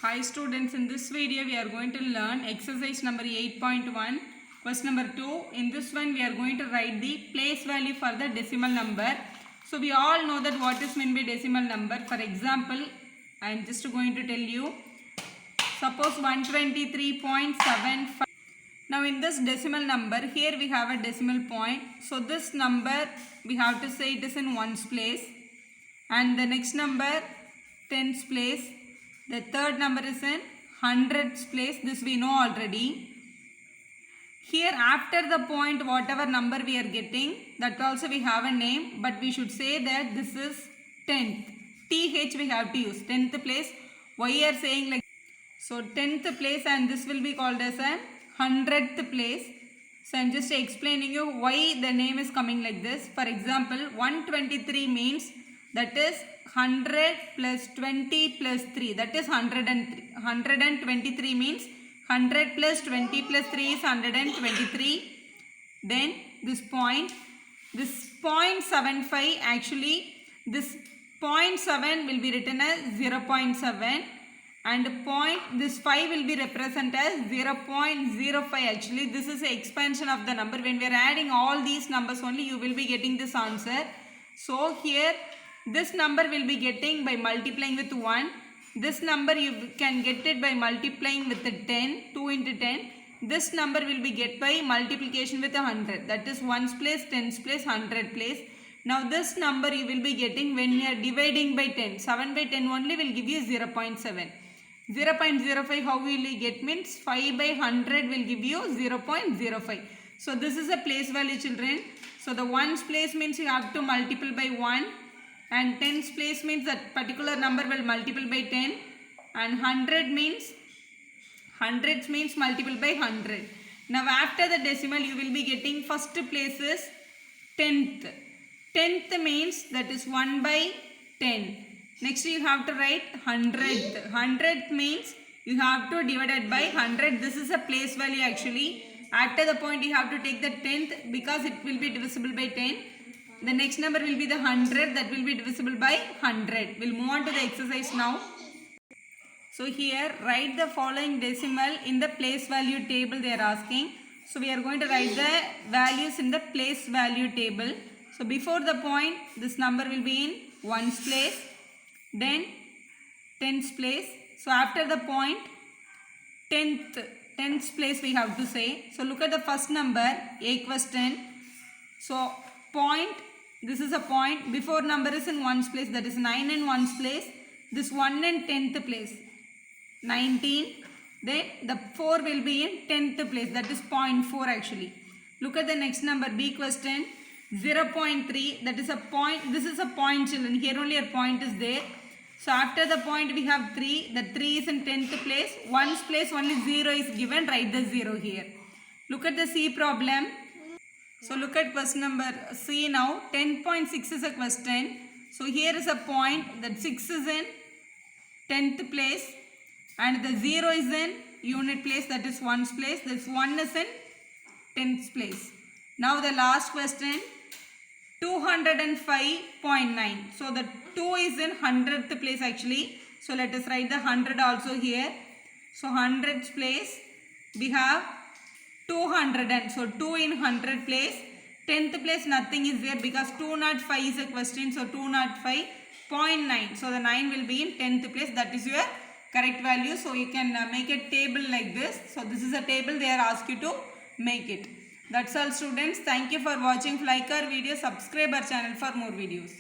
Hi students, in this video we are going to learn exercise number 8.1, question number 2. In this one we are going to write the place value for the decimal number. So we all know that what is meant by decimal number. For example, I am just going to tell you, suppose 123.75. Now in this decimal number, here we have a decimal point. So this number we have to say it is in ones place, and the next number tens place. The third number is in hundreds place. This we know already. Here after the point whatever number we are getting, that also we have a name, but we should say that this is tenth. TH we have to use. Tenth place. Why you are saying like so? Tenth place, and this will be called as a hundredth place. So I am just explaining you why the name is coming like this. For example, 123 means that is 100 plus 20 plus 3, that is 103. 123 means 100 plus 20 plus 3 is 123. Then this 0.75, actually this 0.7 will be written as 0.7, and this 5 will be represented as 0.05. Actually this is the expansion of the number. When we are adding all these numbers only, you will be getting this answer. So here this number will be getting by multiplying with 1. This number you can get it by multiplying with the 10, 2 into 10. This number will be get by multiplication with 100. That is ones place, tens place, 100 place. Now this number you will be getting when you are dividing by 10. 7 by 10 only will give you 0.7. 0.05 how will you get means 5 by 100 will give you 0.05. So this is a place value, children. So the ones place means you have to multiply by 1. And tens place means that particular number will multiple by 10, and hundreds means multiple by 100. Now after the decimal you will be getting first place is tenth. Tenth means that is 1 by 10. Next you have to write hundredth. Hundredth means you have to divide it by 100. This is a place value actually. After the point you have to take the tenth because it will be divisible by 10. The next number will be the 100, that will be divisible by 100. We'll move on to the exercise now. So here write the following decimal in the place value table they are asking. So we are going to write the values in the place value table. So before the point this number will be in ones place, then tens place. So after the point tenth place we have to say. So look at the first number, a question. So point, this is a point, before number is in ones place, that is 9 in ones place, this 1 in 10th place, 19, then the 4 will be in 10th place, that is 0.4 actually. Look at the next number, B question, 0.3, that is a point, this is a point children, here only a point is there. So after the point we have 3, the 3 is in 10th place, ones place only 0 is given, write the 0 here. Look at the C problem. So look at question number C now. 10.6 is a question. So here is a point, that 6 is in 10th place and the 0 is in unit place, that is ones place. This 1 is in 10th place. Now the last question, 205.9. So the 2 is in 100th place actually. So let us write the 100 also here. So 100th place we have 200, and so 2 in 100 place. 10th place nothing is there because 205 is a question, so 205.9. So the 9 will be in 10th place. That is your correct value. So you can make a table like this. So this is a table they are asked you to make it. That's all students. Thank you for watching. Like our video, subscribe our channel for more videos.